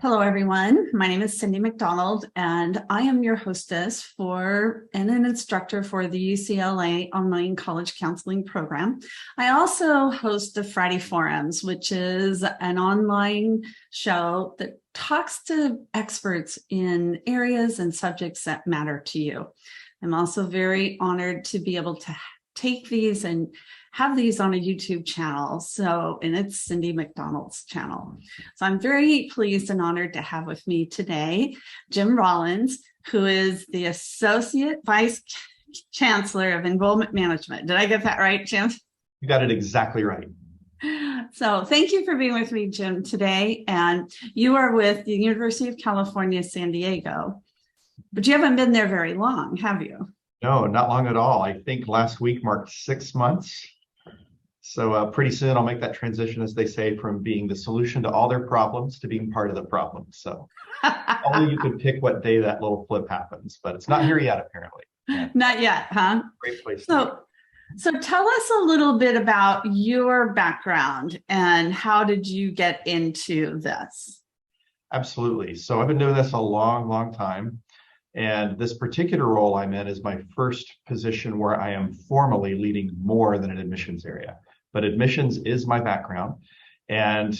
Hello, everyone. My name is Cyndy McDonald, and I am your hostess and an instructor for the UCLA Online College Counseling Program. I also host the Friday Forums, which is an online show that talks to experts in areas and subjects that matter to you. I'm also very honored to be able to take these and have these on a YouTube channel. And it's Cyndy McDonald's channel. So I'm very pleased and honored to have with me today, Jim Rawlins, who is the Associate Vice Chancellor of Enrollment Management. Did I get that right, Jim? You got it exactly right. So thank you for being with me, Jim, today. And you are with the University of California, San Diego, but you haven't been there very long, have you? No, not long at all. I think last week marked 6 months. So pretty soon I'll make that transition, as they say, from being the solution to all their problems to being part of the problem. So only you could pick what day that little flip happens, but it's not here yet, apparently. Yeah. Not yet, huh? Great place. So tell us a little bit about your background and how did you get into this? Absolutely. So I've been doing this a long, long time. And this particular role I'm in is my first position where I am formally leading more than an admissions area. But admissions is my background. And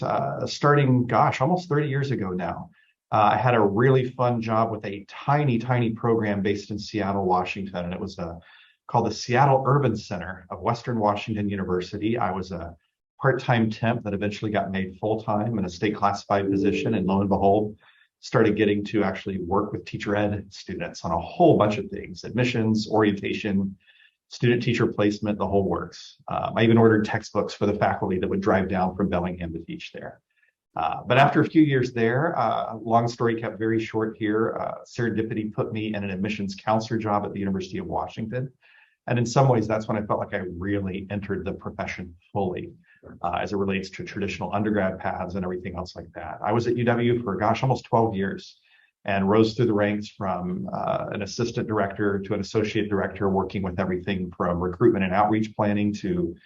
starting, almost 30 years ago now, I had a really fun job with a tiny, tiny program based in Seattle, Washington. And it was called the Seattle Urban Center of Western Washington University. I was a part-time temp that eventually got made full-time in a state classified position. And lo and behold, started getting to actually work with teacher ed students on a whole bunch of things: admissions, orientation, student teacher placement, the whole works. I even ordered textbooks for the faculty that would drive down from Bellingham to teach there. But after a few years there, long story kept very short here, serendipity put me in an admissions counselor job at the University of Washington. And in some ways, that's when I felt like I really entered the profession fully. As it relates to traditional undergrad paths and everything else like that. I was at UW for, almost 12 years and rose through the ranks from an assistant director to an associate director, working with everything from recruitment and outreach planning to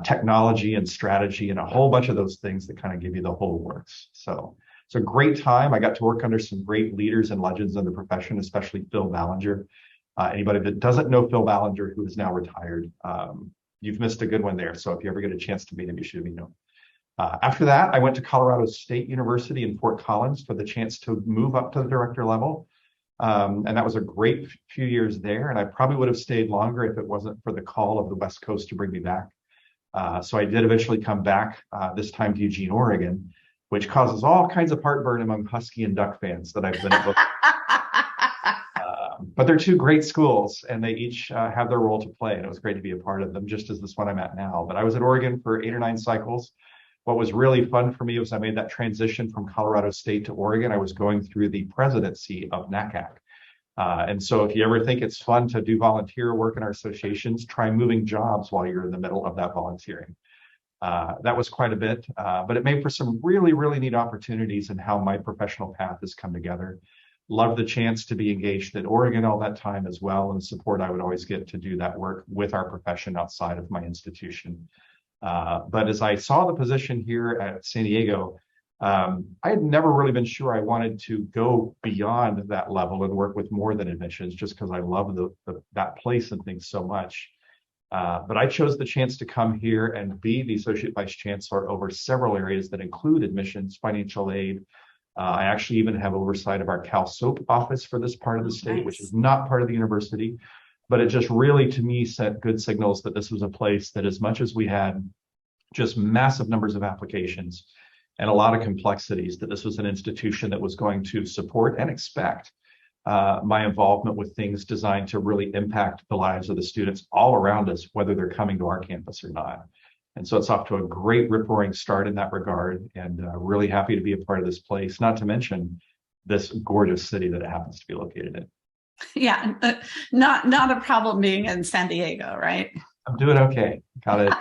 technology and strategy and a whole bunch of those things that kind of give you the whole works. So it's a great time. I got to work under some great leaders and legends in the profession, especially Phil Ballinger. Anybody that doesn't know Phil Ballinger, who is now retired, you've missed a good one there. So if you ever get a chance to meet him, you should be known. After that, I went to Colorado State University in Fort Collins for the chance to move up to the director level. And that was a great few years there. And I probably would have stayed longer if it wasn't for the call of the West Coast to bring me back. So I did eventually come back, this time to Eugene, Oregon, which causes all kinds of heartburn among Husky and Duck fans that I've been at both. But they're two great schools, and they each have their role to play, and it was great to be a part of them, just as this one I'm at now. But I was at Oregon for 8 or 9 cycles. What was really fun for me was I made that transition from Colorado State to Oregon. I was going through the presidency of NACAC. And so if you ever think it's fun to do volunteer work in our associations, try moving jobs while you're in the middle of that volunteering. That was quite a bit, but it made for some really, really neat opportunities in how my professional path has come together. Loved the chance to be engaged at Oregon all that time as well, and the support I would always get to do that work with our profession outside of my institution. But as I saw the position here at San Diego, I had never really been sure I wanted to go beyond that level and work with more than admissions, just because I love that place and things so much. But I chose the chance to come here and be the Associate Vice Chancellor over several areas that include admissions, financial aid. I actually even have oversight of our Cal SOAP office for this part of the state, Nice. Which is not part of the university. But it just really, to me, sent good signals that this was a place that, as much as we had just massive numbers of applications and a lot of complexities, that this was an institution that was going to support and expect my involvement with things designed to really impact the lives of the students all around us, whether they're coming to our campus or not. And so it's off to a great rip-roaring start in that regard, and really happy to be a part of this place, not to mention this gorgeous city that it happens to be located in. Yeah, not a problem being in San Diego, right? I'm doing okay. Got it.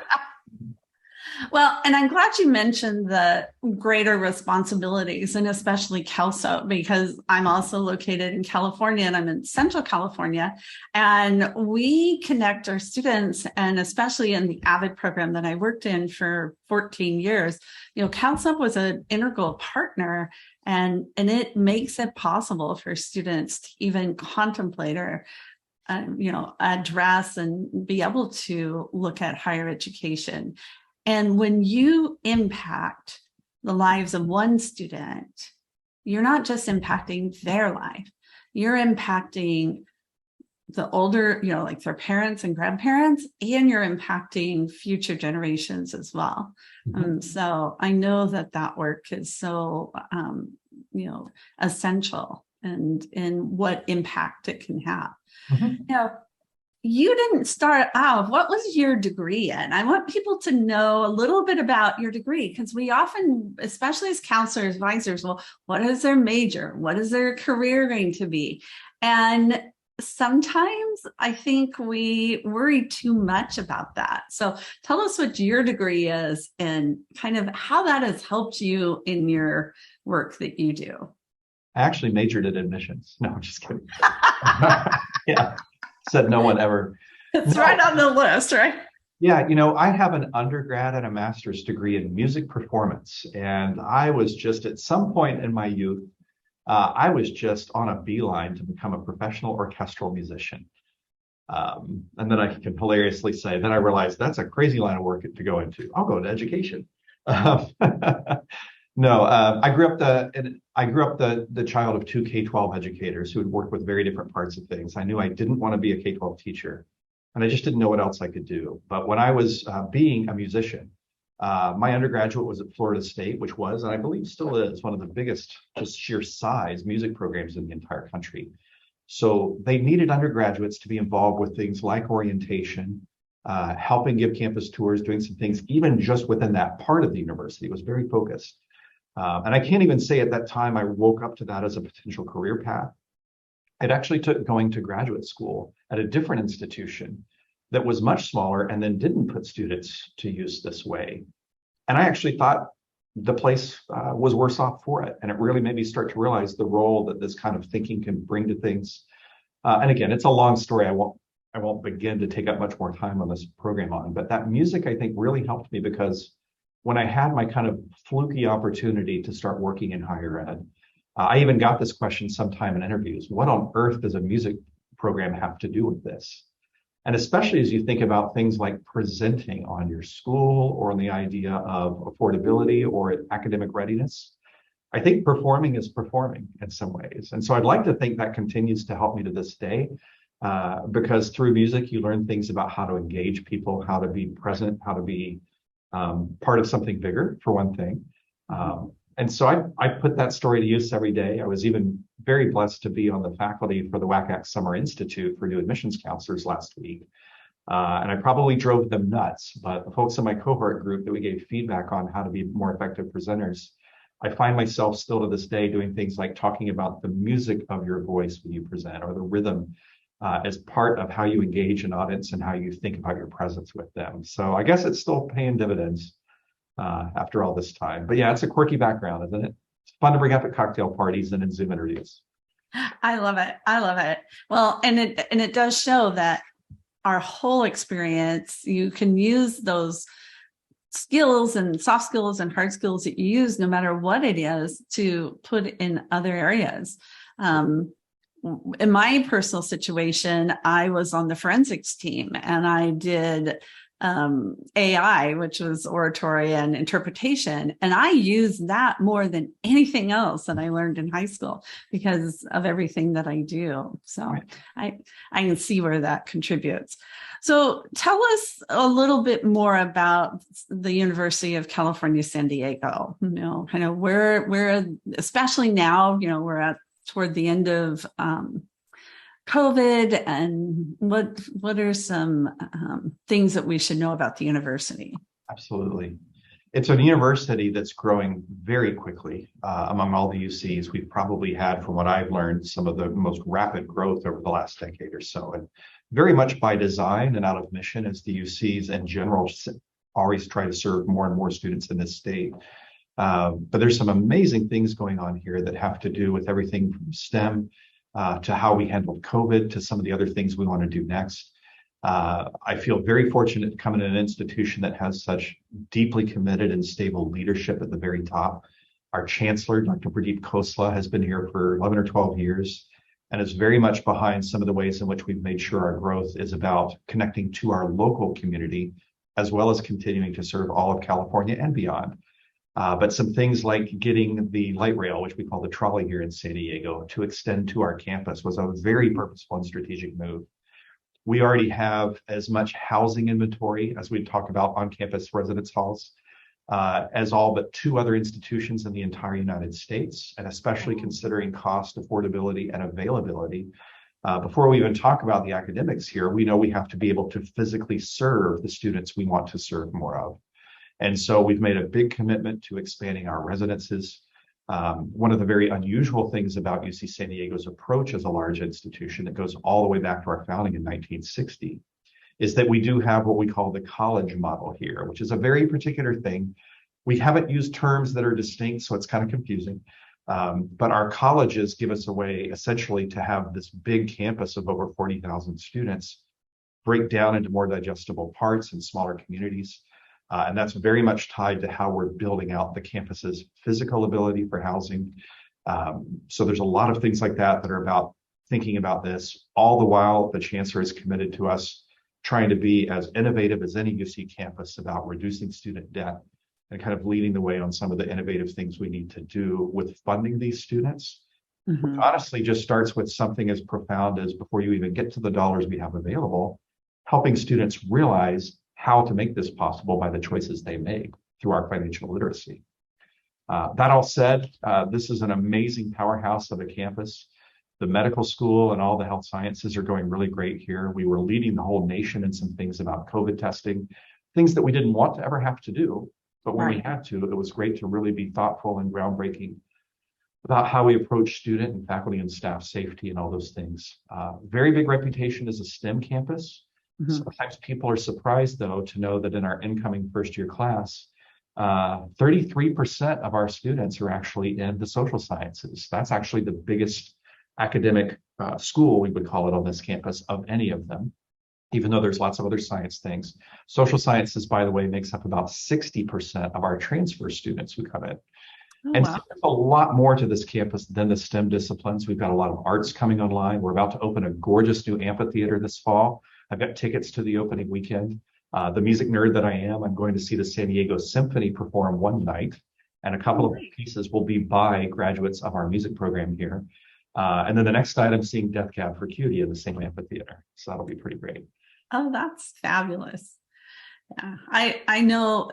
Well, and I'm glad you mentioned the greater responsibilities and especially CALSO, because I'm also located in California and I'm in Central California. And we connect our students, and especially in the AVID program that I worked in for 14 years, CALSO was an integral partner, and it makes it possible for students to even contemplate or address and be able to look at higher education. And when you impact the lives of one student, you're not just impacting their life, you're impacting the older, like their parents and grandparents, and you're impacting future generations as well. Mm-hmm. So I know that work is so, essential and in what impact it can have. Mm-hmm. Now, you didn't start out. What was your degree in? I want people to know a little bit about your degree, because we often, especially as counselors, advisors, well, what is their major? What is their career going to be? And sometimes I think we worry too much about that. So tell us what your degree is and kind of how that has helped you in your work that you do. I actually majored in admissions. No, I'm just kidding. Yeah. Said no one ever. It's right on the list, right? Yeah, I have an undergrad and a master's degree in music performance. And I was just at some point in my youth, I was just on a beeline to become a professional orchestral musician. And then I can hilariously say, then I realized that's a crazy line of work to go into. I'll go into education. No, I grew up the child of two K-12 educators who had worked with very different parts of things. I knew I didn't want to be a K-12 teacher, and I just didn't know what else I could do. But when I was being a musician, my undergraduate was at Florida State, which was, and I believe still is, one of the biggest, just sheer size, music programs in the entire country. So they needed undergraduates to be involved with things like orientation, helping give campus tours, doing some things, even just within that part of the university. It was very focused. And I can't even say at that time I woke up to that as a potential career path. It actually took going to graduate school at a different institution that was much smaller and then didn't put students to use this way. And I actually thought the place was worse off for it. And it really made me start to realize the role that this kind of thinking can bring to things. And again, it's a long story. I won't begin to take up much more time on this program on, but that music, I think, really helped me, because when I had my kind of fluky opportunity to start working in higher ed, I even got this question sometime in interviews: what on earth does a music program have to do with this? And especially as you think about things like presenting on your school, or on the idea of affordability or academic readiness, I think performing is performing in some ways. And so I'd like to think that continues to help me to this day, because through music, you learn things about how to engage people, how to be present, how to be part of something bigger, for one thing. And so I put that story to use every day. I was even very blessed to be on the faculty for the WACAC Summer Institute for new admissions counselors last week. And I probably drove them nuts, but the folks in my cohort group that we gave feedback on how to be more effective presenters, I find myself still to this day doing things like talking about the music of your voice when you present, or the rhythm as part of how you engage an audience and how you think about your presence with them. So I guess it's still paying dividends after all this time. But yeah, it's a quirky background, isn't it? It's fun to bring up at cocktail parties and in Zoom interviews. I love it. I love it. Well, and it does show that our whole experience, you can use those skills and soft skills and hard skills that you use, no matter what it is, to put in other areas. In my personal situation, I was on the forensics team, and I did AI, which was oratory and interpretation. And I used that more than anything else that I learned in high school because of everything that I do. So right. I can see where that contributes. So tell us a little bit more about the University of California, San Diego, kind of where, especially now, we're toward the end of COVID, and what are some things that we should know about the university? Absolutely. It's a university that's growing very quickly among all the UCs. We've probably had, from what I've learned, some of the most rapid growth over the last decade or so, and very much by design and out of mission, as the UCs in general always try to serve more and more students in this state. But there's some amazing things going on here that have to do with everything from STEM to how we handled COVID to some of the other things we want to do next. I feel very fortunate to come in an institution that has such deeply committed and stable leadership at the very top. Our chancellor, Dr. Pradeep Khosla, has been here for 11 or 12 years and is very much behind some of the ways in which we've made sure our growth is about connecting to our local community, as well as continuing to serve all of California and beyond. But some things like getting the light rail, which we call the trolley here in San Diego, to extend to our campus was a very purposeful and strategic move. We already have as much housing inventory as we talk about on-campus residence halls as all but 2 other institutions in the entire United States, and especially considering cost, affordability, and availability. Before we even talk about the academics here, we know we have to be able to physically serve the students we want to serve more of. And so we've made a big commitment to expanding our residences. One of the very unusual things about UC San Diego's approach as a large institution that goes all the way back to our founding in 1960 is that we do have what we call the college model here, which is a very particular thing. We haven't used terms that are distinct, so it's kind of confusing. But our colleges give us a way essentially to have this big campus of over 40,000 students break down into more digestible parts and smaller communities. And that's very much tied to how we're building out the campus's physical ability for housing. So there's a lot of things like that that are about thinking about this. All the while, the chancellor is committed to us trying to be as innovative as any UC campus about reducing student debt and kind of leading the way on some of the innovative things we need to do with funding these students. Which honestly just starts with something as profound as, before you even get to the dollars we have available, helping students realize how to make this possible by the choices they make through our financial literacy. That all said, this is an amazing powerhouse of a campus. The medical school and all the health sciences are going really great here. We were leading the whole nation in some things about COVID testing, things that we didn't want to ever have to do. But when we had to, it was great to really be thoughtful and groundbreaking about how we approach student and faculty and staff safety and all those things. Very big reputation as a STEM campus. Sometimes people are surprised, though, to know that in our incoming first-year class, 33% of our students are actually in the social sciences. That's actually the biggest academic school, we would call it, on this campus of any of them, even though there's lots of other science things. Social sciences, by the way, makes up about 60% of our transfer students who come in. So there's a lot more to this campus than the STEM disciplines. We've got a lot of arts coming online. We're about to open a gorgeous new amphitheater this fall. I've got tickets to the opening weekend. The music nerd that I am, I'm going to see the San Diego Symphony perform one night, and a couple of pieces will be by graduates of our music program here. And then the next night, I'm seeing Death Cab for Cutie in the same amphitheater. So that'll be pretty great. Oh, that's fabulous. Yeah, I know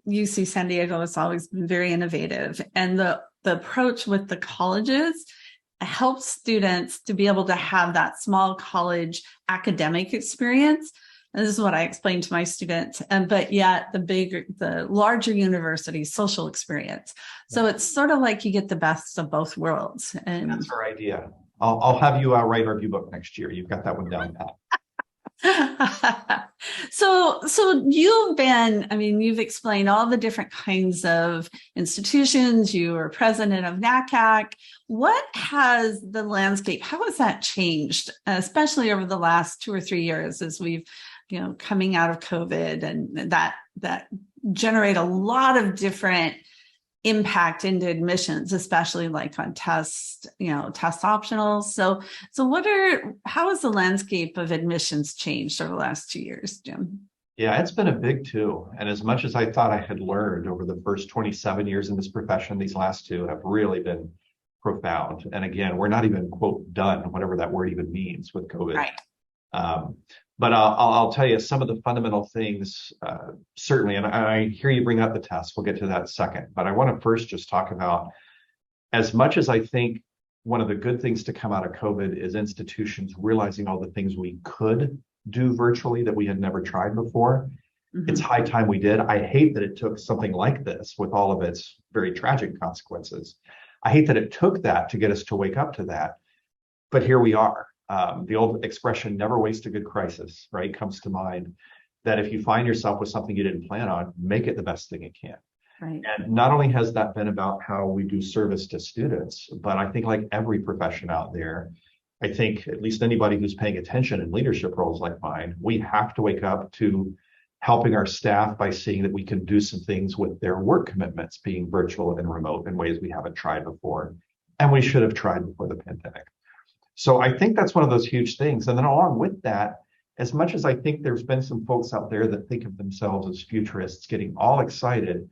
UC San Diego has always been very innovative, and the approach with the colleges helps students to be able to have that small college academic experience. And this is what I explain to my students, but yet the larger university social experience. So it's sort of like you get the best of both worlds. And that's our idea. I'll have you write our view book next year. You've got that one down pat. So you've explained all the different kinds of institutions. You were president of NACAC. What has the landscape, how has that changed, especially over the last 2 or 3 years as we've, coming out of COVID, and that generate a lot of different impact into admissions, especially like on test optionals. So how has the landscape of admissions changed over the last 2 years, Jim? Yeah, it's been a big two. And as much as I thought I had learned over the first 27 years in this profession, these last 2 have really been profound. And again, we're not even, quote, done, whatever that word even means with COVID. Right. But I'll tell you some of the fundamental things, certainly, and I hear you bring up the test. We'll get to that in a second. But I want to first just talk about, as much as I think one of the good things to come out of COVID is institutions realizing all the things we could do virtually that we had never tried before. It's high time we did. I hate that it took something like this with all of its very tragic consequences. I hate that it took that to get us to wake up to that. But here we are. The old expression, never waste a good crisis, right, comes to mind. that if you find yourself with something you didn't plan on, make it the best thing it can. Right. And not only has that been about how we do service to students, but I think like every profession out there, I think at least anybody who's paying attention in leadership roles like mine, we have to wake up to helping our staff by seeing that we can do some things with their work commitments being virtual and remote in ways we haven't tried before. And we should have tried before the pandemic. So I think that's one of those huge things. And then along with that, as much as I think there's been some folks out there that think of themselves as futurists getting all excited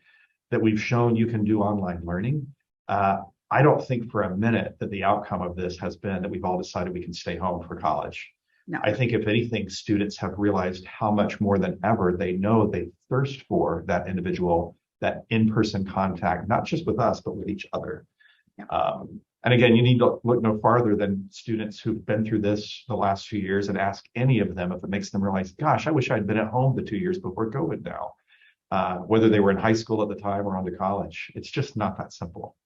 that we've shown you can do online learning, I don't think for a minute that the outcome of this has been that we've all decided we can stay home for college. No. I think if anything, students have realized how much more than ever they know they thirst for that individual, that in-person contact, not just with us, but with each other. Yeah. And again, you need to look no farther than students who've been through this the last few years and ask any of them if it makes them realize, gosh, I wish I'd been at home the 2 years before COVID now, whether they were in high school at the time or on to college. It's just not that simple.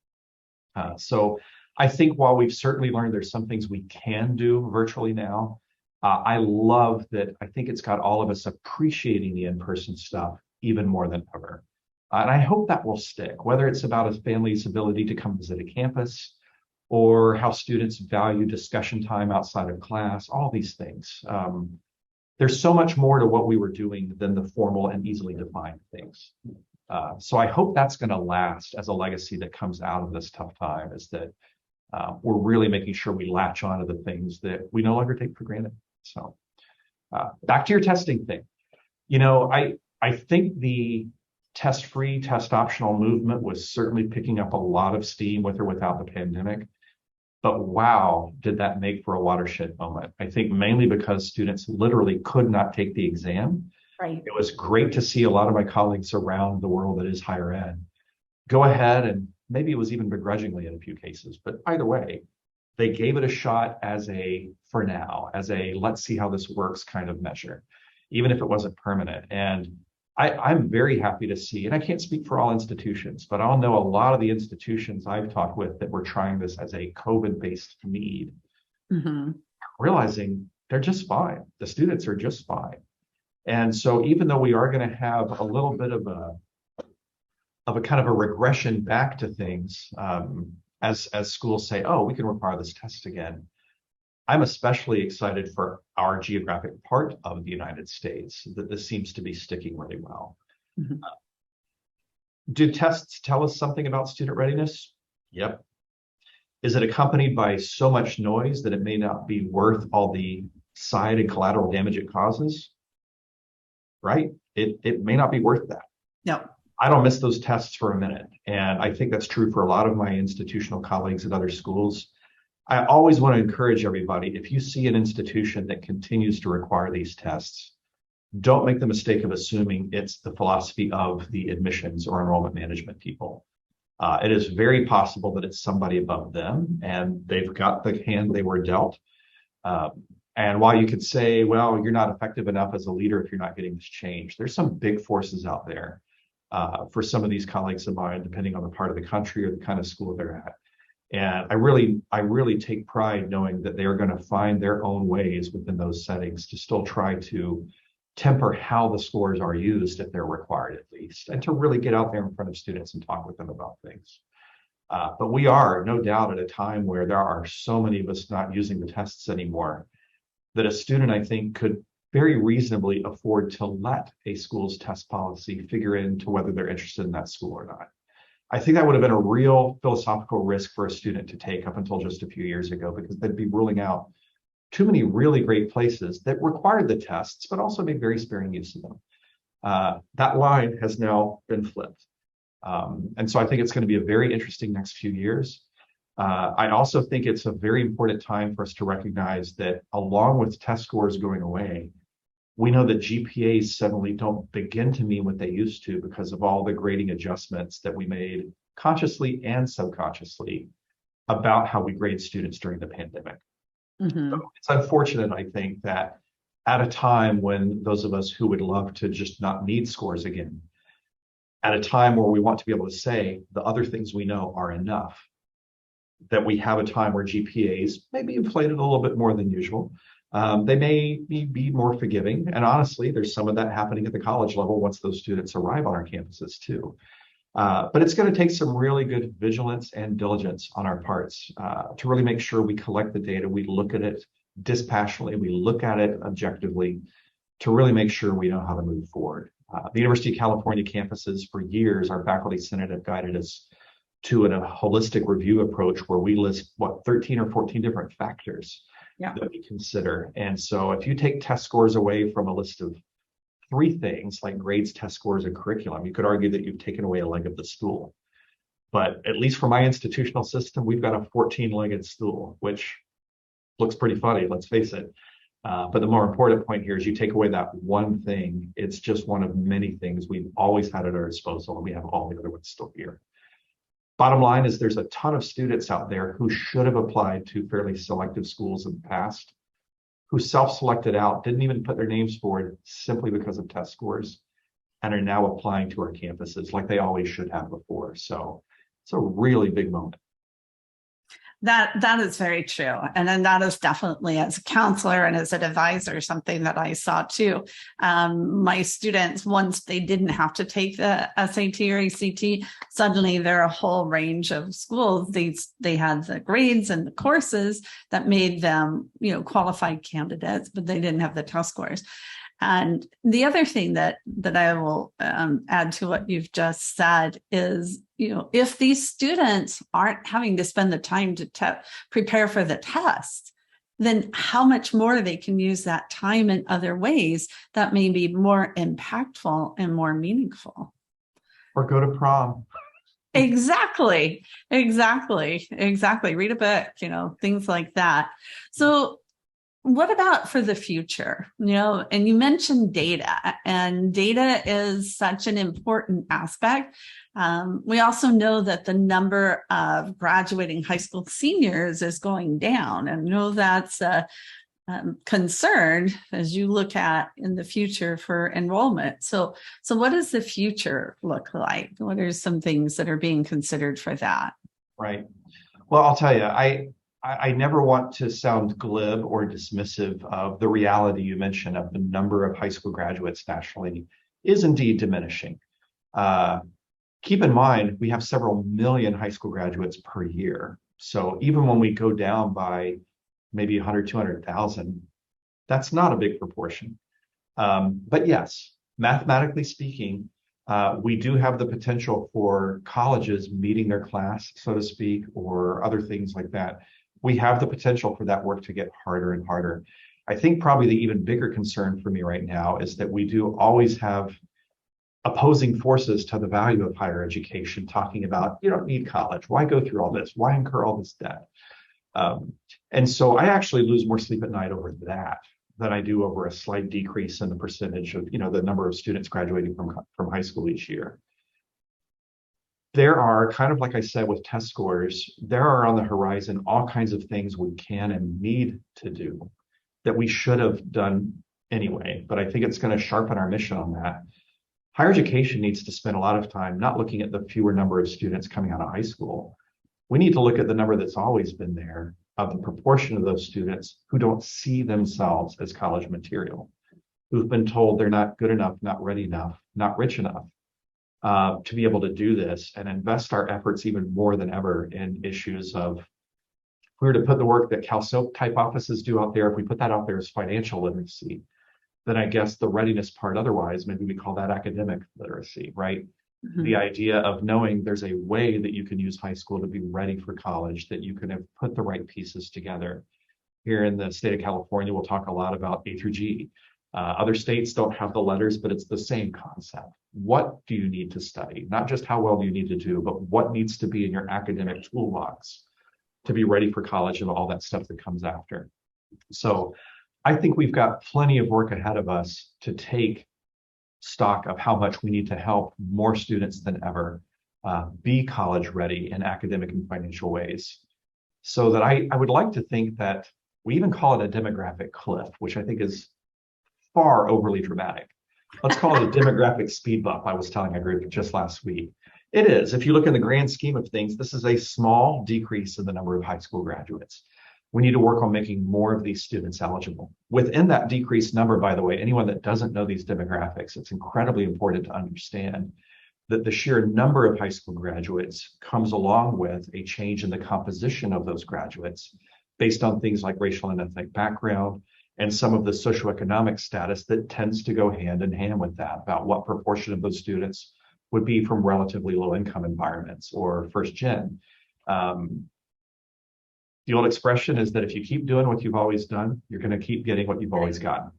So I think while we've certainly learned there's some things we can do virtually now, I love that. I think it's got all of us appreciating the in-person stuff even more than ever. And I hope that will stick, whether it's about a family's ability to come visit a campus or how students value discussion time outside of class, all these things. There's so much more to what we were doing than the formal and easily defined things. So I hope that's going to last as a legacy that comes out of this tough time, is that we're really making sure we latch on to the things that we no longer take for granted. So back to your testing thing. You know, I think the test-free, test-optional movement was certainly picking up a lot of steam with or without the pandemic. But wow, did that make for a watershed moment. I think mainly because students literally could not take the exam. Right. It was great to see a lot of my colleagues around the world that is higher ed go ahead, and maybe it was even begrudgingly in a few cases, but either way, they gave it a shot as a, for now, as a let's see how this works kind of measure, even if it wasn't permanent. And I'm very happy to see, and I can't speak for all institutions, but I'll know a lot of the institutions I've talked with that were trying this as a COVID-based need, realizing they're just fine. The students are just fine. And so even though we are going to have a little bit of a kind of a regression back to things, as schools say, oh, we can require this test again, I'm especially excited for our geographic part of the United States that this seems to be sticking really well. Do tests tell us something about student readiness? Yep. Is it accompanied by so much noise that it may not be worth all the side and collateral damage it causes? Right? It may not be worth that. No. I don't miss those tests for a minute. And I think that's true for a lot of my institutional colleagues at other schools. I always want to encourage everybody, if you see an institution that continues to require these tests, don't make the mistake of assuming it's the philosophy of the admissions or enrollment management people. It is very possible that it's somebody above them and they've got the hand they were dealt. And while you could say, well, you're not effective enough as a leader if you're not getting this change, there's some big forces out there for some of these colleagues of mine, depending on the part of the country or the kind of school they're at. And I really take pride knowing that they are going to find their own ways within those settings to still try to temper how the scores are used if they're required, at least, and to really get out there in front of students and talk with them about things. But we are no doubt at a time where there are so many of us not using the tests anymore that a student, I think, could very reasonably afford to let a school's test policy figure into whether they're interested in that school or not. I think that would have been a real philosophical risk for a student to take up until just a few years ago, because they'd be ruling out too many really great places that required the tests, but also made very sparing use of them. That line has now been flipped. And so I think it's going to be a very interesting next few years. I also think it's a very important time for us to recognize that along with test scores going away, we know that GPAs suddenly don't begin to mean what they used to because of all the grading adjustments that we made consciously and subconsciously about how we grade students during the pandemic. So it's unfortunate, I think, that at a time when those of us who would love to just not need scores again, at a time where we want to be able to say the other things we know are enough, that we have a time where GPAs may be inflated a little bit more than usual, They may be more forgiving. And honestly, there's some of that happening at the college level once those students arrive on our campuses too. But it's going to take some really good vigilance and diligence on our parts to really make sure we collect the data, we look at it dispassionately, we look at it objectively to really make sure we know how to move forward. The University of California campuses, for years, our faculty senate have guided us to a holistic review approach where we list 13 or 14 different factors that we consider. And so if you take test scores away from a list of 3 things like grades, test scores, and curriculum, you could argue that you've taken away a leg of the stool. But at least for my institutional system, we've got a 14-legged stool, which looks pretty funny, let's face it. But the more important point here is you take away that one thing, it's just one of many things we've always had at our disposal, and we have all the other ones still here. Bottom line is there's a ton of students out there who should have applied to fairly selective schools in the past, who self-selected out, didn't even put their names forward simply because of test scores, and are now applying to our campuses like they always should have before. So it's a really big moment. That is very true. And then that is definitely, as a counselor and as an advisor, something that I saw too. My students, once they didn't have to take the SAT or ACT, suddenly there are a whole range of schools. They had the grades and the courses that made them, qualified candidates, but they didn't have the test scores. And the other thing that I will add to what you've just said is, if these students aren't having to spend the time to prepare for the test, then how much more they can use that time in other ways that may be more impactful and more meaningful. Or go to prom. Exactly. Read a book, things like that. So what about for the future? And you mentioned data, and data is such an important aspect. We also know that the number of graduating high school seniors is going down, and that's a concern as you look at in the future for enrollment. So what does the future look like? What are some things that are being considered for that? Right. Well, I'll tell you, I never want to sound glib or dismissive of the reality you mentioned of the number of high school graduates nationally is indeed diminishing. Keep in mind, we have several million high school graduates per year. So even when we go down by maybe 100, 200,000, that's not a big proportion. But yes, mathematically speaking, we do have the potential for colleges meeting their class, so to speak, or other things like that. We have the potential for that work to get harder and harder. I think probably the even bigger concern for me right now is that we do always have opposing forces to the value of higher education, talking about, you don't need college. Why go through all this? Why incur all this debt? And so I actually lose more sleep at night over that than I do over a slight decrease in the percentage of, the number of students graduating from high school each year. There are, kind of like I said with test scores, there are on the horizon all kinds of things we can and need to do that we should have done anyway. But I think it's going to sharpen our mission on that. Higher education needs to spend a lot of time not looking at the fewer number of students coming out of high school. We need to look at the number that's always been there of the proportion of those students who don't see themselves as college material, who've been told they're not good enough, not ready enough, not rich enough to be able to do this, and invest our efforts even more than ever in issues of, if we were to put the work that CalSOAP type offices do out there, if we put that out there as financial literacy, then I guess the readiness part otherwise, maybe we call that academic literacy, right? Mm-hmm. The idea of knowing there's a way that you can use high school to be ready for college, that you can have put the right pieces together. Here in the state of California, we'll talk a lot about A through G. Other states don't have the letters, but it's the same concept. What do you need to study? Not just how well do you need to do, but what needs to be in your academic toolbox to be ready for college and all that stuff that comes after. So I think we've got plenty of work ahead of us to take stock of how much we need to help more students than ever be college ready in academic and financial ways. So that I would like to think that we even call it a demographic cliff, which I think is far overly dramatic. Let's call it a demographic speed bump, I was telling a group just last week. It is. If you look in the grand scheme of things, this is a small decrease in the number of high school graduates. We need to work on making more of these students eligible. Within that decreased number, by the way, anyone that doesn't know these demographics, it's incredibly important to understand that the sheer number of high school graduates comes along with a change in the composition of those graduates based on things like racial and ethnic background and some of the socioeconomic status that tends to go hand in hand with that, about what proportion of those students would be from relatively low income environments or first gen. The old expression is that if you keep doing what you've always done, you're going to keep getting what you've always gotten.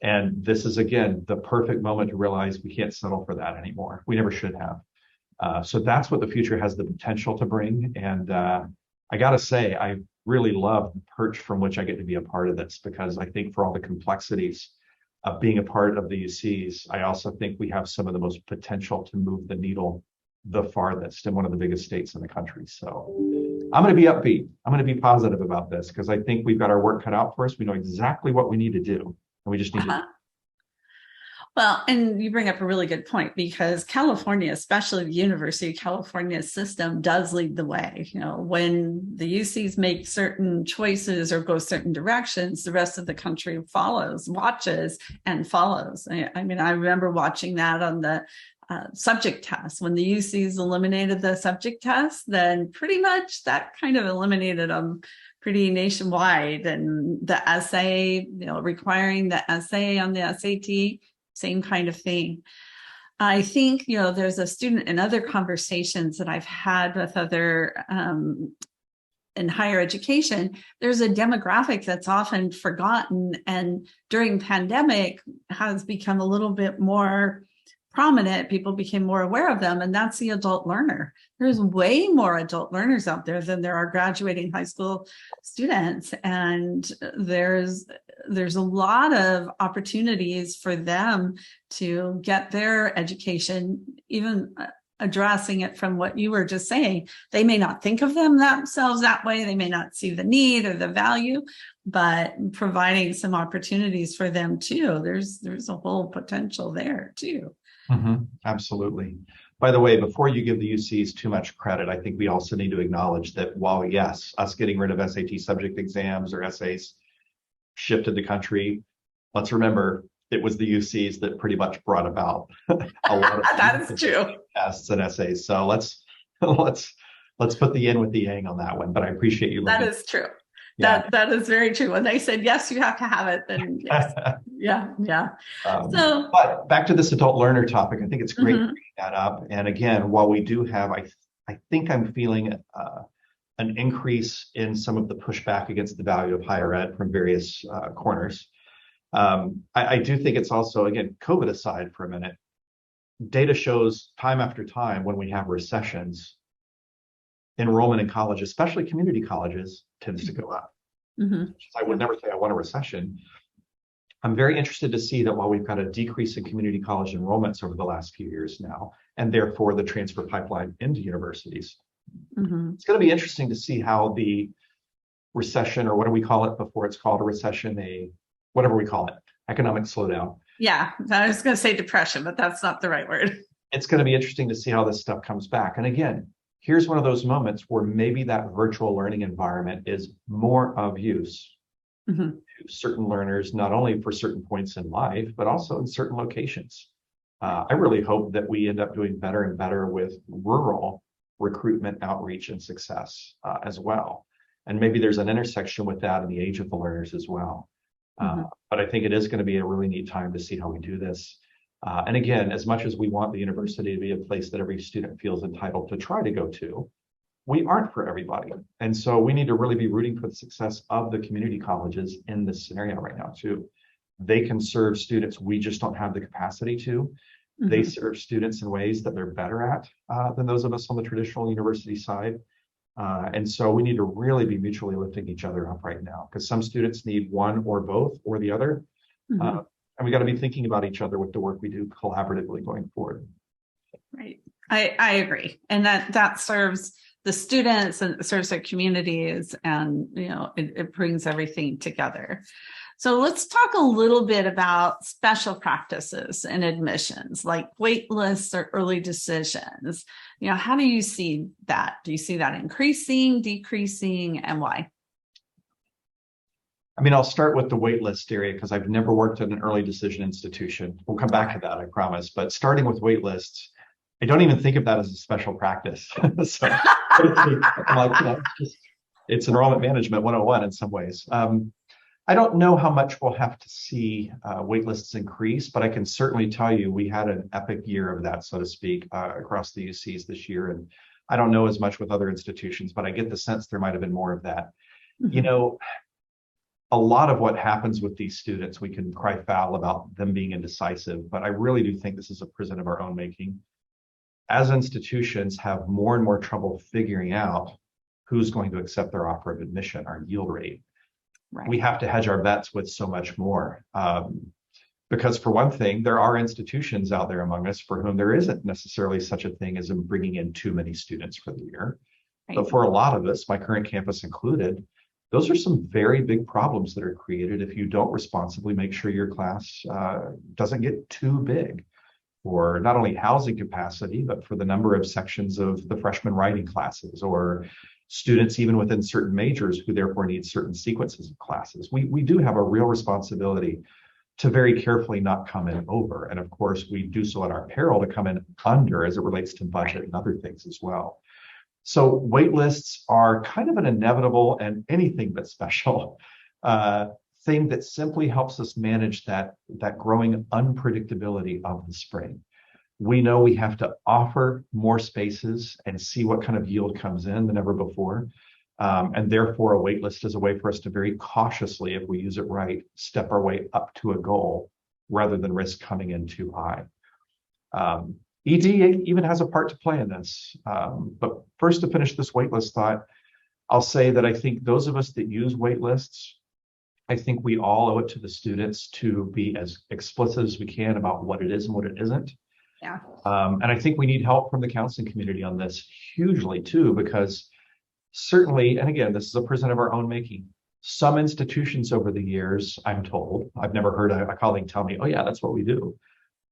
And this is, again, the perfect moment to realize we can't settle for that anymore. We never should have. So that's what the future has the potential to bring. And I got to say, I really love the perch from which I get to be a part of this, because I think for all the complexities of being a part of the UCs, I also think we have some of the most potential to move the needle the farthest in one of the biggest states in the country. So I'm going to be upbeat. I'm going to be positive about this, because I think we've got our work cut out for us. We know exactly what we need to do, and we just need to. Well, and you bring up a really good point, because California, especially the University of California system, does lead the way. You know, when the UCs make certain choices or go certain directions, the rest of the country follows, watches, and follows. I mean, I remember watching that on the subject test. When the UCs eliminated the subject test, then pretty much that kind of eliminated them pretty nationwide. And the essay, you know, requiring the essay on the SAT, same kind of thing. I think, you know, there's a student in other conversations that I've had with other in higher education, there's a demographic that's often forgotten and during pandemic has become a little bit more prominent. People became more aware of them, and that's the adult learner. There's way more adult learners out there than there are graduating high school students, and there's a lot of opportunities for them to get their education, even addressing it from what you were just saying. They may not think of themselves that way. They may not see the need or the value, but providing some opportunities for them too. There's a whole potential there too. Mm-hmm. Absolutely. By the way, before you give the UCs too much credit, I think we also need to acknowledge that while, yes, us getting rid of SAT subject exams or essays shifted the country, let's remember it was the UCs that pretty much brought about a lot of that is true. Tests and essays. So let's put the yin with the yang on that one. But I appreciate you. That is true. Yeah. That is very true. When they said, yes, you have to have it, then yes. Yeah. But back to this adult learner topic, I think it's great to bring that up. And again, while we do have, I think I'm feeling an increase in some of the pushback against the value of higher ed from various corners. I do think it's also, again, COVID aside for a minute, data shows time after time when we have recessions, enrollment in college, especially community colleges, tends to go up. I would never say I want a recession. I'm very interested to see that while we've got a decrease in community college enrollments over the last few years now, and therefore the transfer pipeline into universities, it's going to be interesting to see how the recession, or what do we call it before it's called a recession, whatever we call it, economic slowdown. Yeah, I was going to say depression, but that's not the right word. It's going to be interesting to see how this stuff comes back. And again, here's one of those moments where maybe that virtual learning environment is more of use to certain learners, not only for certain points in life, but also in certain locations. I really hope that we end up doing better and better with rural recruitment, outreach, and success as well. And maybe there's an intersection with that in the age of the learners as well. But I think it is going to be a really neat time to see how we do this. And again, as much as we want the university to be a place that every student feels entitled to try to go to, we aren't for everybody. And so we need to really be rooting for the success of the community colleges in this scenario right now too. They can serve students we just don't have the capacity to. They serve students in ways that they're better at than those of us on the traditional university side. And so we need to really be mutually lifting each other up right now, because some students need one or both or the other. And we got to be thinking about each other with the work we do collaboratively going forward. Right. I agree. And that serves the students and serves their communities, and, you know, it brings everything together. So let's talk a little bit about special practices and admissions, like wait lists or early decisions. You know, how do you see that? Do you see that increasing, decreasing, and why? I mean, I'll start with the wait list area because I've never worked at an early decision institution. We'll come back to that, I promise. But starting with wait lists, I don't even think of that as a special practice. So I'm like, it's enrollment management 101 in some ways. I don't know how much we'll have to see wait lists increase, but I can certainly tell you we had an epic year of that, so to speak, across the UCs this year. And I don't know as much with other institutions, but I get the sense there might have been more of that. Mm-hmm. A lot of what happens with these students, we can cry foul about them being indecisive, but I really do think this is a prison of our own making. As institutions have more and more trouble figuring out who's going to accept their offer of admission, our yield rate, right, we have to hedge our bets with so much more. Because for one thing, there are institutions out there among us for whom there isn't necessarily such a thing as bringing in too many students for the year. Right. But for a lot of us, my current campus included, those are some very big problems that are created if you don't responsibly make sure your class doesn't get too big for not only housing capacity, but for the number of sections of the freshman writing classes or students even within certain majors who therefore need certain sequences of classes. We do have a real responsibility to very carefully not come in over. And of course, we do so at our peril to come in under as it relates to budget and other things as well. So wait lists are kind of an inevitable and anything but special thing that simply helps us manage that growing unpredictability of the spring. We know we have to offer more spaces and see what kind of yield comes in than ever before. And therefore, a wait list is a way for us to very cautiously, if we use it right, step our way up to a goal rather than risk coming in too high. ED even has a part to play in this. But first, to finish this waitlist thought, I'll say that I think those of us that use waitlists, I think we all owe it to the students to be as explicit as we can about what it is and what it isn't. Yeah. And I think we need help from the counseling community on this hugely too, because certainly, and again, this is a prison of our own making. Some institutions over the years, I'm told, I've never heard a colleague tell me, oh yeah, that's what we do.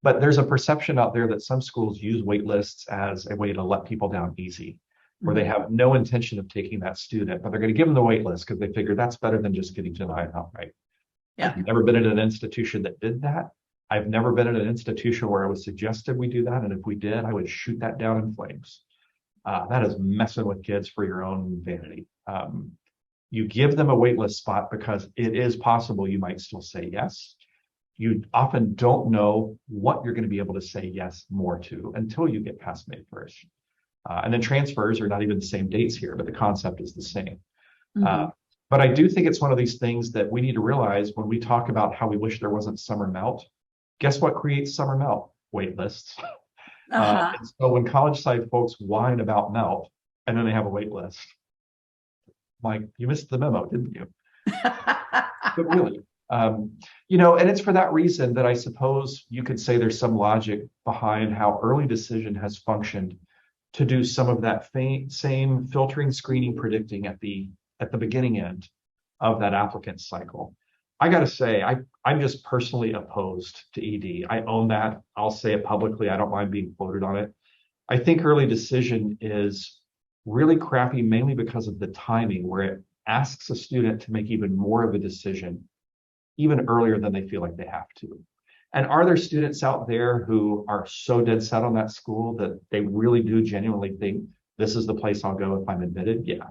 But there's a perception out there that some schools use wait lists as a way to let people down easy, where they have no intention of taking that student, but they're going to give them the wait list because they figure that's better than just getting denied outright. Yeah. I've never been at an institution that did that. I've never been at an institution where it was suggested we do that. And if we did, I would shoot that down in flames. That is messing with kids for your own vanity. You give them a waitlist spot because it is possible you might still say yes. You often don't know what you're going to be able to say yes more to until you get past May 1st. And then transfers are not even the same dates here, but the concept is the same. Mm-hmm. But I do think it's one of these things that we need to realize when we talk about how we wish there wasn't summer melt. Guess what creates summer melt? Wait lists. And so when college side folks whine about melt and then they have a wait list, like, you missed the memo, didn't you? But really, and it's for that reason that I suppose you could say there's some logic behind how early decision has functioned to do some of that same filtering, screening, predicting at the beginning end of that applicant cycle. I got to say, I'm just personally opposed to ED. I own that. I'll say it publicly. I don't mind being quoted on it. I think early decision is really crappy, mainly because of the timing, where it asks a student to make even more of a decision, even earlier than they feel like they have to. And are there students out there who are so dead set on that school that they really do genuinely think this is the place I'll go if I'm admitted? Yeah.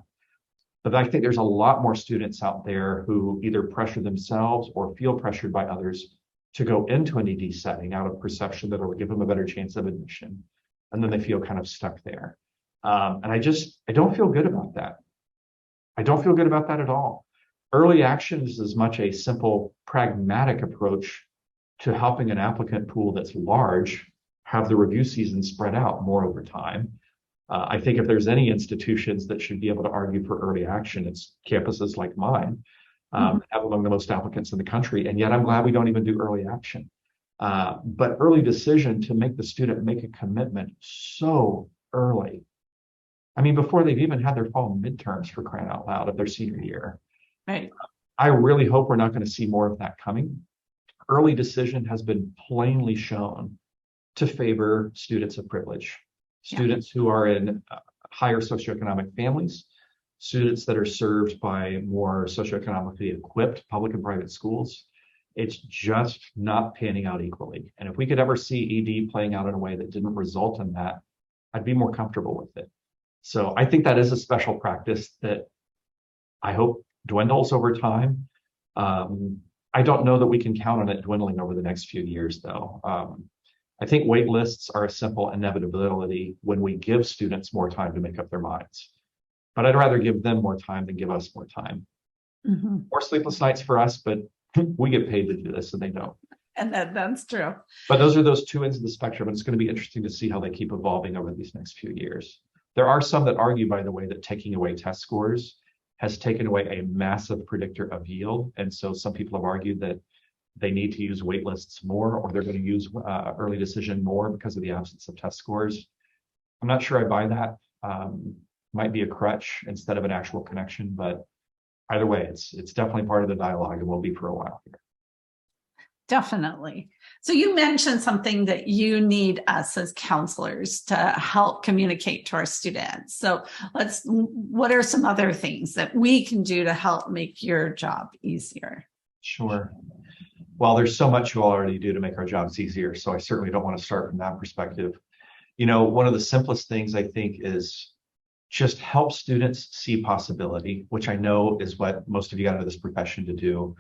But I think there's a lot more students out there who either pressure themselves or feel pressured by others to go into an ED setting out of perception that it will give them a better chance of admission. And then they feel kind of stuck there. And I don't feel good about that. I don't feel good about that at all. Early action is as much a simple, pragmatic approach to helping an applicant pool that's large have the review season spread out more over time. I think if there's any institutions that should be able to argue for early action, it's campuses like mine, have among the most applicants in the country. And yet I'm glad we don't even do early action. But early decision to make the student make a commitment so early. I mean, before they've even had their fall midterms, for crying out loud, of their senior year. Right. I really hope we're not going to see more of that coming. Early decision has been plainly shown to favor students of privilege, students who are in higher socioeconomic families, students that are served by more socioeconomically equipped public and private schools, it's just not panning out equally. And if we could ever see ED playing out in a way that didn't result in that, I'd be more comfortable with it. So I think that is a special practice that I hope dwindles over time. I don't know that we can count on it dwindling over the next few years, though. I think wait lists are a simple inevitability when we give students more time to make up their minds. But I'd rather give them more time than give us more time. Mm-hmm. More sleepless nights for us, but we get paid to do this and they don't. And that's true. But those are those two ends of the spectrum. And it's going to be interesting to see how they keep evolving over these next few years. There are some that argue, by the way, that taking away test scores has taken away a massive predictor of yield. And so some people have argued that they need to use wait lists more, or they're going to use early decision more because of the absence of test scores. I'm not sure I buy that. Might be a crutch instead of an actual connection, but either way, it's definitely part of the dialogue and will be for a while here. Definitely. So you mentioned something that you need us as counselors to help communicate to our students. So what are some other things that we can do to help make your job easier? Sure. Well, there's so much you already do to make our jobs easier. So I certainly don't want to start from that perspective. You know, one of the simplest things I think is just help students see possibility, which I know is what most of you got into this profession to do.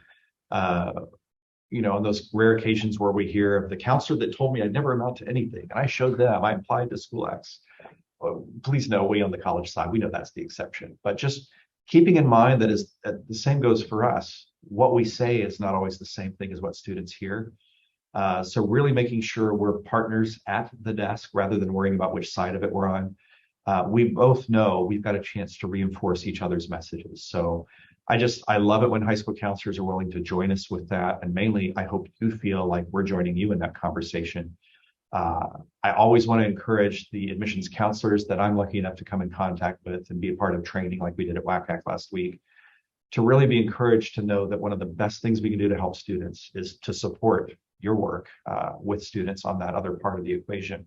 You know, on those rare occasions where we hear of the counselor that told me I'd never amount to anything, and I showed them I applied to school X. Well, please know we on the college side, we know that's the exception. But just keeping in mind that is the same goes for us. What we say is not always the same thing as what students hear. So really making sure we're partners at the desk rather than worrying about which side of it we're on. We both know we've got a chance to reinforce each other's messages. So I love it when high school counselors are willing to join us with that. And mainly, I hope you feel like we're joining you in that conversation. I always want to encourage the admissions counselors that I'm lucky enough to come in contact with and be a part of training like we did at WACAC last week, to really be encouraged to know that one of the best things we can do to help students is to support your work with students on that other part of the equation.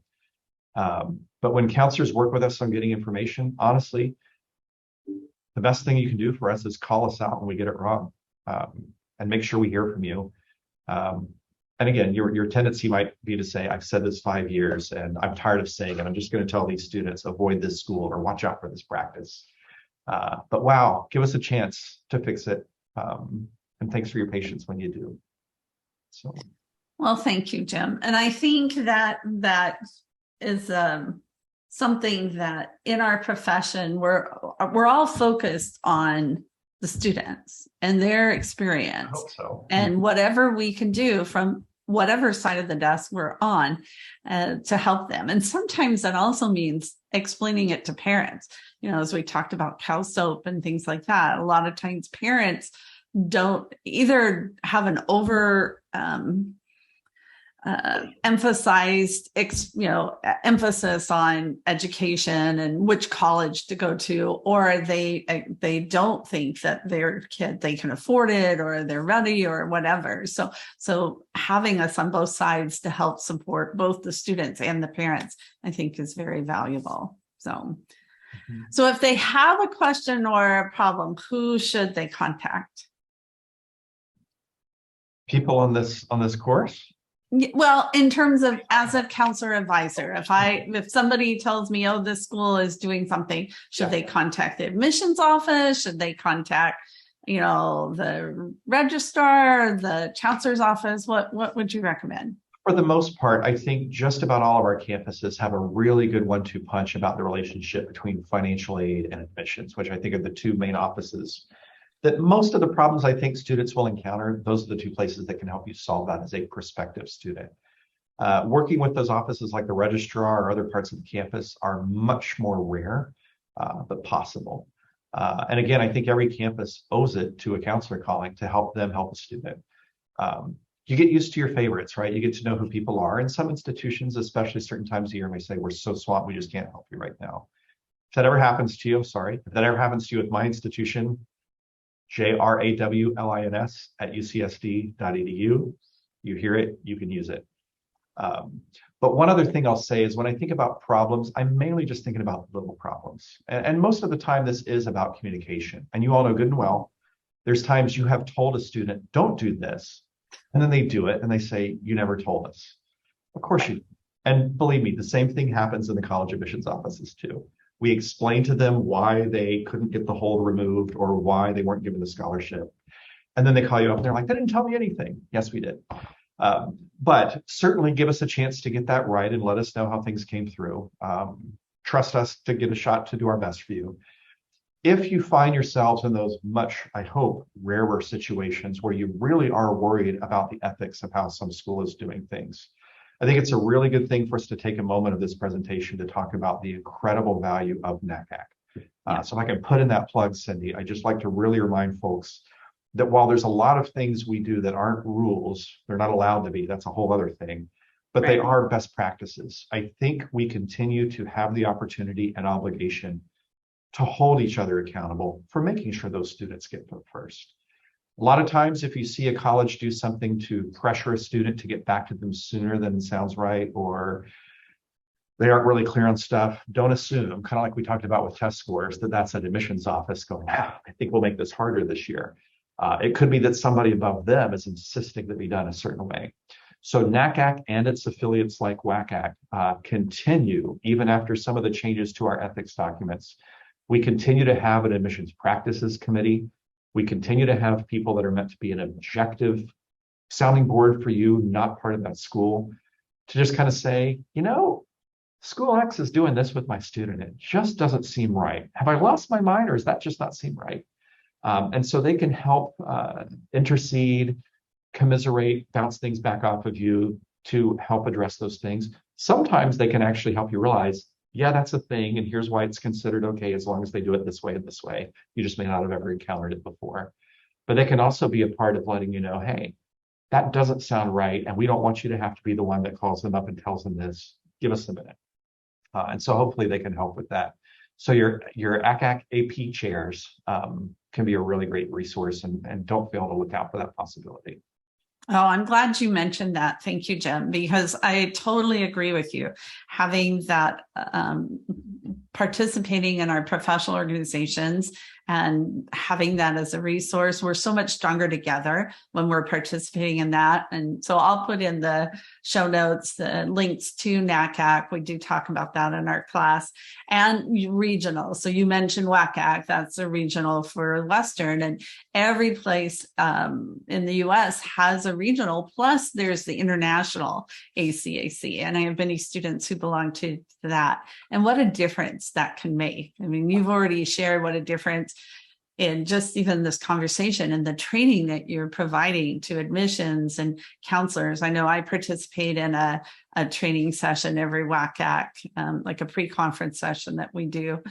But when counselors work with us on getting information, honestly, the best thing you can do for us is call us out when we get it wrong, and make sure we hear from you. And again, your tendency might be to say, I've said this 5 years and I'm tired of saying it. I'm just going to tell these students, avoid this school or watch out for this practice. But wow, give us a chance to fix it. And thanks for your patience when you do. So, well, thank you, Jim. And I think that is something that in our profession we're all focused on the students and their experience. I hope so. And whatever we can do from whatever side of the desk we're on to help them. And sometimes that also means explaining it to parents. You know, as we talked about cow soap and things like that, a lot of times parents don't either have an over emphasized, emphasis on education and which college to go to, or they don't think that their kid, they can afford it or they're ready or whatever. So having us on both sides to help support both the students and the parents, I think is very valuable. So if they have a question or a problem, who should they contact? People on this course? Well, in terms of as a counselor advisor, if somebody tells me, oh, this school is doing something, should they contact the admissions office? Should they contact, the registrar, the chancellor's office? What would you recommend? For the most part, I think just about all of our campuses have a really good 1-2 punch about the relationship between financial aid and admissions, which I think are the two main offices that most of the problems I think students will encounter. Those are the two places that can help you solve that as a prospective student. Working with those offices like the registrar or other parts of the campus are much more rare, but possible. And again, I think every campus owes it to a counselor calling to help them help a student. You get used to your favorites, right? You get to know who people are. And some institutions, especially certain times of year, may say, we're so swamped, we just can't help you right now. If that ever happens to you, if that ever happens to you with my institution, JRAWLINS@ucsd.edu. You hear it, you can use it. But one other thing I'll say is when I think about problems, I'm mainly just thinking about little problems. And most of the time, this is about communication. And you all know good and well, there's times you have told a student, don't do this. And then they do it and they say, you never told us. Of course you do. And believe me, the same thing happens in the college admissions offices too. We explain to them why they couldn't get the hold removed or why they weren't given the scholarship. And then they call you up and they're like, they didn't tell me anything. Yes, we did. But certainly give us a chance to get that right and let us know how things came through. Trust us to get a shot to do our best for you. If you find yourselves in those much, I hope, rarer situations where you really are worried about the ethics of how some school is doing things, I think it's a really good thing for us to take a moment of this presentation to talk about the incredible value of NACAC. So if I can put in that plug, Cyndy, I just like to really remind folks that while there's a lot of things we do that aren't rules, they're not allowed to be, that's a whole other thing, but they are best practices. I think we continue to have the opportunity and obligation to hold each other accountable for making sure those students get put first. A lot of times, if you see a college do something to pressure a student to get back to them sooner than sounds right, or they aren't really clear on stuff, don't assume, kind of like we talked about with test scores, that that's an admissions office going, I think we'll make this harder this year. It could be that somebody above them is insisting that be done a certain way. So NACAC and its affiliates like WACAC continue, even after some of the changes to our ethics documents. We continue to have an admissions practices committee. We continue to have people that are meant to be an objective sounding board for you, not part of that school, to just kind of say, you know, school X is doing this with my student. It just doesn't seem right. Have I lost my mind, or does that just not seem right? And so they can help intercede, commiserate, bounce things back off of you to help address those things. Sometimes they can actually help you realize, yeah, that's a thing, and here's why it's considered okay as long as they do it this way and this way. You just may not have ever encountered it before. But they can also be a part of letting you know, hey, that doesn't sound right, and we don't want you to have to be the one that calls them up and tells them this. Give us a minute. And so hopefully they can help with that. So your ACAC AP chairs can be a really great resource, and don't fail to look out for that possibility. Oh, I'm glad you mentioned that. Thank you, Jim, because I totally agree with you. Having that, participating in our professional organizations and having that as a resource, we're so much stronger together when we're participating in that. And so I'll put in the show notes the links to NACAC. We do talk about that in our class, and regional. So you mentioned WACAC, that's a regional for Western, and every place in the US has a regional, plus there's the international ACAC. And I have many students who belong to that. And what a difference that can make. I mean, you've already shared what a difference in just even this conversation and the training that you're providing to admissions and counselors. I know I participate in a training session every WACAC, like a pre-conference session that we do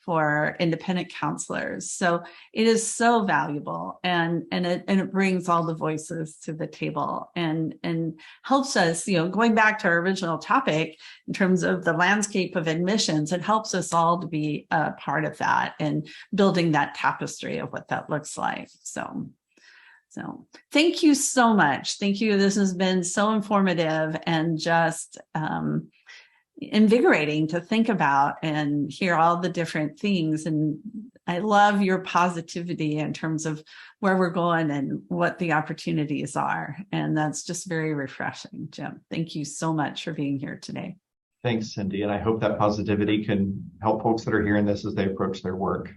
for independent counselors. So it is so valuable, and it brings all the voices to the table and helps us, going back to our original topic in terms of the landscape of admissions, it helps us all to be a part of that and building that tapestry of what that looks like. So thank you so much. Thank you. This has been so informative and just invigorating to think about and hear all the different things. And I love your positivity in terms of where we're going and what the opportunities are. And that's just very refreshing, Jim. Thank you so much for being here today. Thanks, Cyndy. And I hope that positivity can help folks that are hearing this as they approach their work.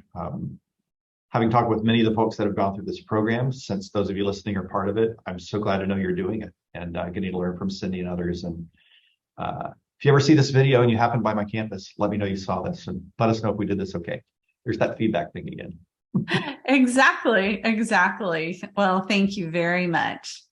Having talked with many of the folks that have gone through this program, since those of you listening are part of it, I'm so glad to know you're doing it and getting to learn from Cyndy and others. And if you ever see this video and you happen by my campus, let me know you saw this and let us know if we did this okay. There's that feedback thing again. Exactly. Well, thank you very much.